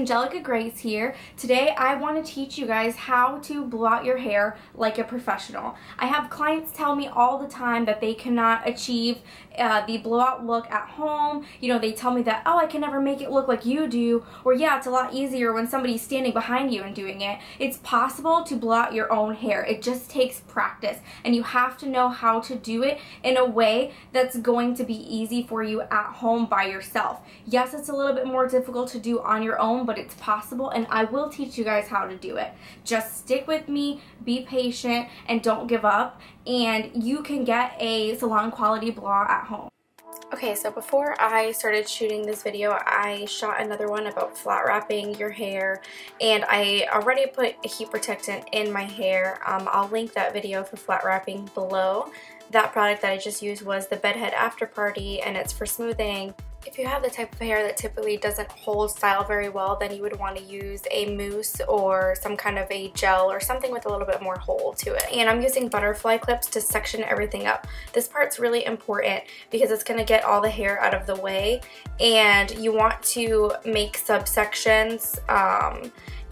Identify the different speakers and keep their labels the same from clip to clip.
Speaker 1: Angelica Grace here. Today I want to teach you guys how to blow out your hair like a professional. I have clients tell me all the time that they cannot achieve the blowout look at home. You know, they tell me that, oh, I can never make it look like you do, or yeah, it's a lot easier when somebody's standing behind you and doing it. It's possible to blow out your own hair. It just takes practice, and you have to know how to do it in a way that's going to be easy for you at home by yourself. Yes, it's a little bit more difficult to do on your own, but it's possible, and I will teach you guys how to do it. Just stick with me, be patient, and don't give up, and you can get a salon quality blowout at home. Okay, so before I started shooting this video, I shot another one about flat wrapping your hair, and I already put a heat protectant in my hair. I'll link that video for flat wrapping below. That product that I just used was the Bedhead After Party, and it's for smoothing. If you have the type of hair that typically doesn't hold style very well, then you would want to use a mousse or some kind of a gel or something with a little bit more hold to it. And I'm using butterfly clips to section everything up. This part's really important because it's going to get all the hair out of the way, and you want to make subsections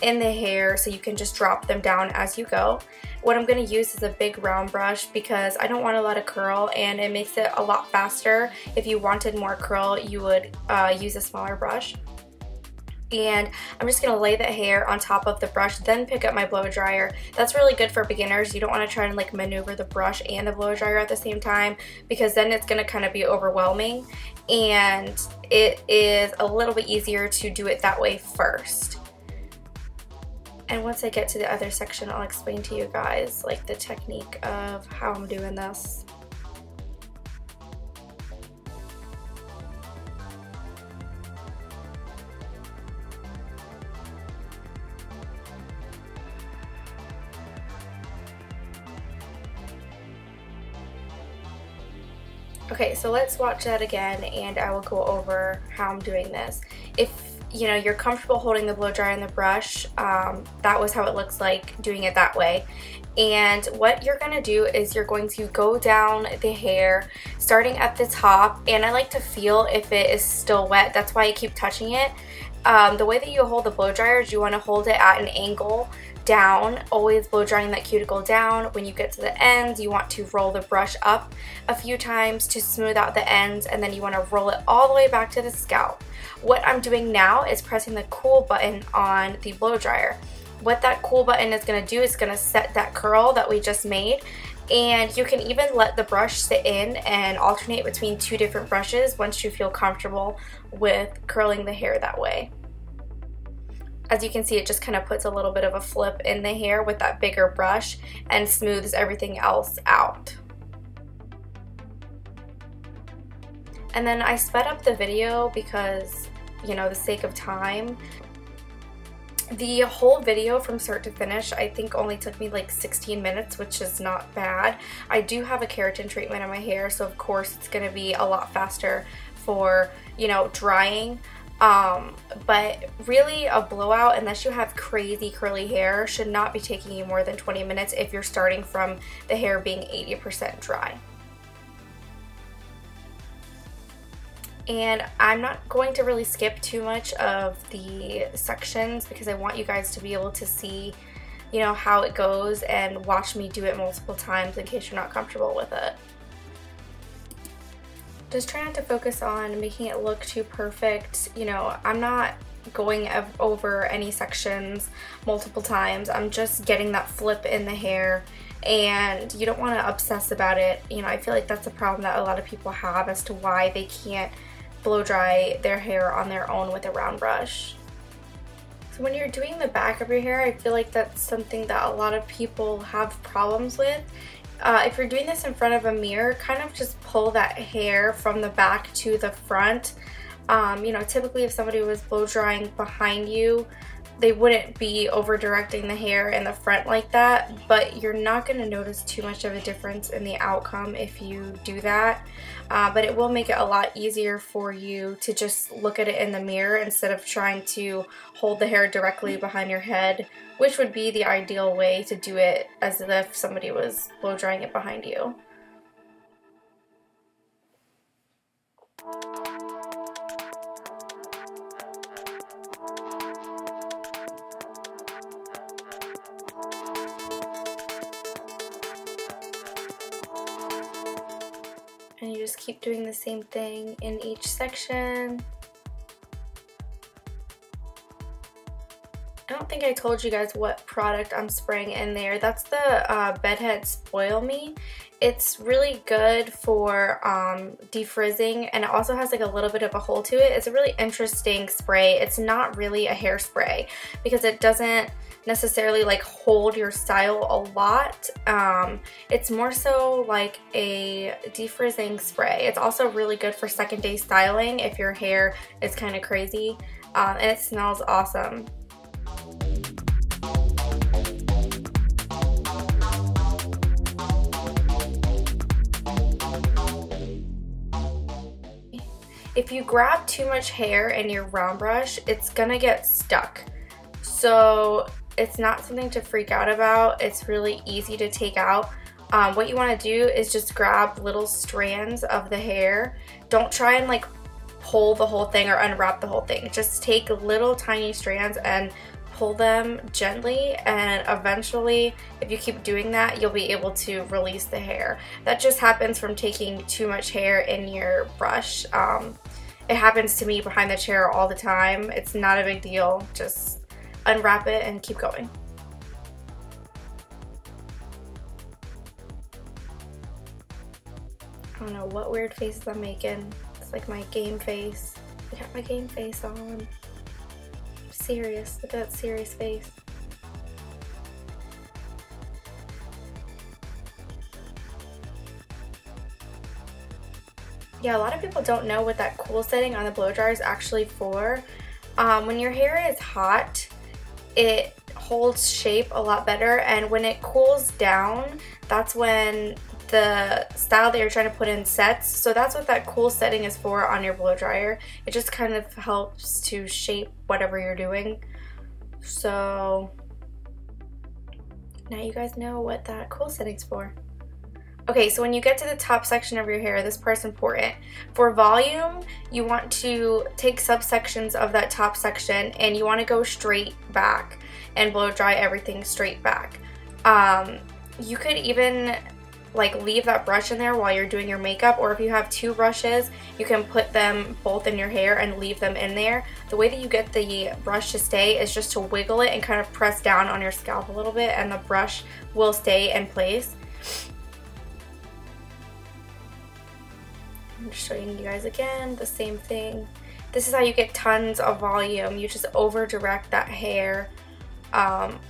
Speaker 1: in the hair so you can just drop them down as you go. What I'm going to use is a big round brush because I don't want a lot of curl, and it makes it a lot faster. If you wanted more curl, you would use a smaller brush. And I'm just going to lay the hair on top of the brush, then pick up my blow dryer. That's really good for beginners. You don't want to try and like maneuver the brush and the blow dryer at the same time, because then it's going to kind of be overwhelming, and it is a little bit easier to do it that way first. And once I get to the other section, I'll explain to you guys like the technique of how I'm doing this. Okay, so let's watch that again, and I will go over how I'm doing this. If you know you're comfortable holding the blow dryer and the brush, that was how it looks like doing it that way. And what you're going to do is you're going to go down the hair starting at the top, and I like to feel if it is still wet. That's why I keep touching it. The way that you hold the blow dryer is you want to hold it at an angle down, always blow drying that cuticle down. When you get to the ends, you want to roll the brush up a few times to smooth out the ends, and then you want to roll it all the way back to the scalp. What I'm doing now is pressing the cool button on the blow dryer. What that cool button is going to do is going to set that curl that we just made, and you can even let the brush sit in and alternate between two different brushes once you feel comfortable with curling the hair that way. As you can see, it just kind of puts a little bit of a flip in the hair with that bigger brush and smooths everything else out. And then I sped up the video because, you know, the sake of time. The whole video from start to finish I think only took me like 16 minutes, which is not bad. I do have a keratin treatment in my hair, so of course it's going to be a lot faster for, you know, drying. But really a blowout, unless you have crazy curly hair, should not be taking you more than 20 minutes if you're starting from the hair being 80% dry. And I'm not going to really skip too much of the sections because I want you guys to be able to see, you know, how it goes and watch me do it multiple times in case you're not comfortable with it. Just try not to focus on making it look too perfect. You know, I'm not going over any sections multiple times. I'm just getting that flip in the hair, and you don't want to obsess about it. You know, I feel like that's a problem that a lot of people have as to why they can't blow dry their hair on their own with a round brush. So when you're doing the back of your hair, I feel like that's something that a lot of people have problems with. If you're doing this in front of a mirror, kind of just pull that hair from the back to the front. You know, typically if somebody was blow drying behind you, they wouldn't be over directing the hair in the front like that, but you're not going to notice too much of a difference in the outcome if you do that. But it will make it a lot easier for you to just look at it in the mirror instead of trying to hold the hair directly behind your head, which would be the ideal way to do it, as if somebody was blow drying it behind you. And you just keep doing the same thing in each section. I don't think I told you guys what product I'm spraying in there. That's the Bedhead Spoil Me. It's really good for defrizzing, and it also has like a little bit of a hole to it. It's a really interesting spray. It's not really a hairspray because it doesn't necessarily like hold your style a lot. It's more so like a defrizzing spray. It's also really good for second day styling if your hair is kind of crazy, and it smells awesome. If you grab too much hair in your round brush, it's gonna get stuck. So it's not something to freak out about. It's really easy to take out. What you want to do is just grab little strands of the hair. Don't try and like pull the whole thing or unwrap the whole thing. Just take little tiny strands and pull them gently, and eventually if you keep doing that, you'll be able to release the hair. That just happens from taking too much hair in your brush. It happens to me behind the chair all the time. It's not a big deal. Just unwrap it and keep going. I don't know what weird faces I'm making. It's like my game face. I got my game face on. Serious. Look at that serious face. Yeah, a lot of people don't know what that cool setting on the blow dryer is actually for. When your hair is hot, it holds shape a lot better, and when it cools down, that's when the style that you're trying to put in sets. So that's what that cool setting is for on your blow dryer. It just kind of helps to shape whatever you're doing. So now you guys know what that cool setting's for. Okay, so when you get to the top section of your hair, this part's important. For volume, you want to take subsections of that top section and you want to go straight back and blow dry everything straight back. You could even like leave that brush in there while you're doing your makeup, or if you have two brushes, you can put them both in your hair and leave them in there. The way that you get the brush to stay is just to wiggle it and kind of press down on your scalp a little bit, and the brush will stay in place. I'm just showing you guys again the same thing. This is how you get tons of volume. You just over direct that hair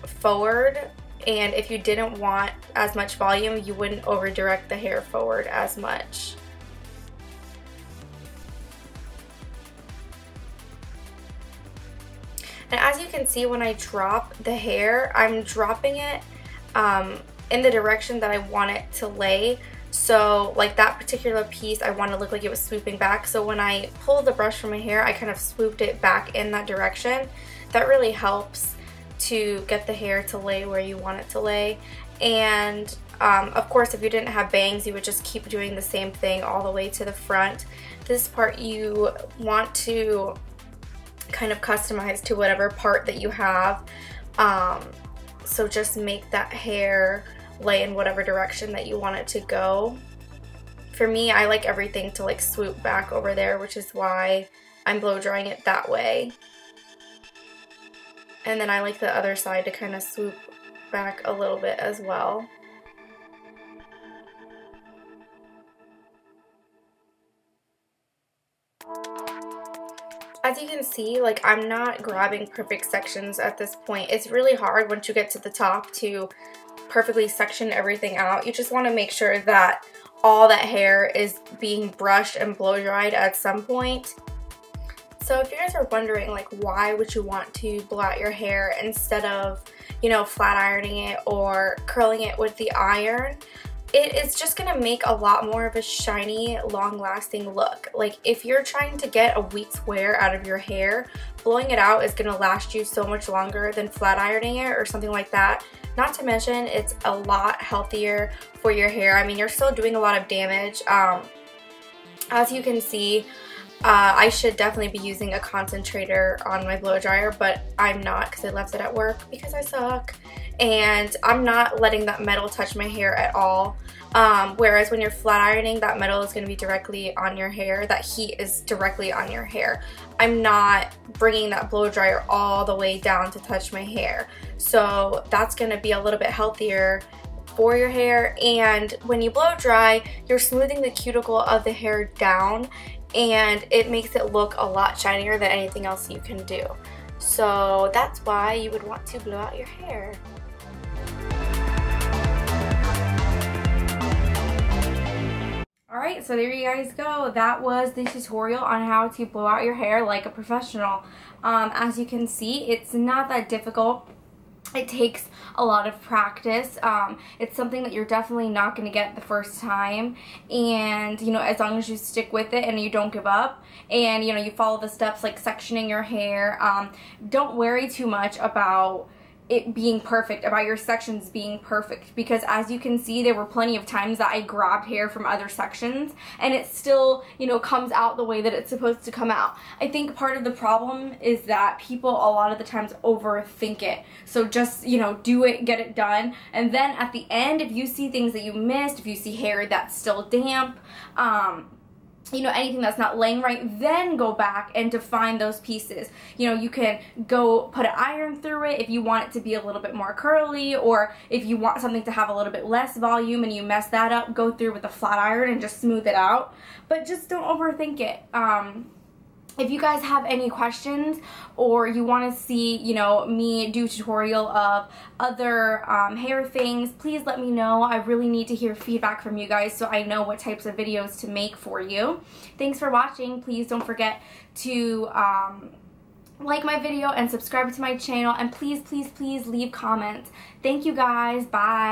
Speaker 1: forward, and if you didn't want as much volume, you wouldn't over direct the hair forward as much. And as you can see, when I drop the hair, I'm dropping it in the direction that I want it to lay. So like that particular piece, I want to look like it was swooping back. So when I pulled the brush from my hair, I kind of swooped it back in that direction. That really helps to get the hair to lay where you want it to lay. And of course, if you didn't have bangs, you would just keep doing the same thing all the way to the front. This part you want to kind of customize to whatever part that you have. So just make that hair lay in whatever direction that you want it to go. For me, I like everything to like swoop back over there, which is why I'm blow drying it that way. And then I like the other side to kind of swoop back a little bit as well. As you can see, like I'm not grabbing perfect sections at this point. It's really hard once you get to the top to perfectly section everything out. You just want to make sure that all that hair is being brushed and blow dried at some point. So if you guys are wondering, like, why would you want to blow out your hair instead of, you know, flat ironing it or curling it with the iron, it is just gonna make a lot more of a shiny, long-lasting look. Like, if you're trying to get a week's wear out of your hair, blowing it out is gonna last you so much longer than flat ironing it or something like that. Not to mention, it's a lot healthier for your hair. I mean, you're still doing a lot of damage. As you can see, I should definitely be using a concentrator on my blow dryer, but I'm not because I left it at work because I suck. and I'm not letting that metal touch my hair at all. Whereas when you're flat ironing, that metal is going to be directly on your hair. That heat is directly on your hair. I'm not bringing that blow dryer all the way down to touch my hair. So that's going to be a little bit healthier for your hair. And when you blow dry, you're smoothing the cuticle of the hair down, and it makes it look a lot shinier than anything else you can do. So that's why you would want to blow out your hair. Alright, so there you guys go. That was the tutorial on how to blow out your hair like a professional. As you can see, it's not that difficult. It takes a lot of practice. It's something that you're definitely not going to get the first time, and you know, as long as you stick with it and you don't give up, and you know, you follow the steps like sectioning your hair, don't worry too much about it being perfect, about your sections being perfect, because as you can see, there were plenty of times that I grabbed hair from other sections and it still, you know, comes out the way that it's supposed to come out. I think part of the problem is that people a lot of the times overthink it. So just, you know, do it, get it done, and then at the end, if you see things that you missed, if you see hair that's still damp, you know, anything that's not laying right, then go back and define those pieces. You know, you can go put an iron through it if you want it to be a little bit more curly, or if you want something to have a little bit less volume and you mess that up, go through with a flat iron and just smooth it out. But just don't overthink it. If you guys have any questions, or you want to see, you know, me do a tutorial of other hair things, please let me know. I really need to hear feedback from you guys so I know what types of videos to make for you. Thanks for watching. Please don't forget to like my video and subscribe to my channel, and please, please, please leave comments. Thank you guys. Bye.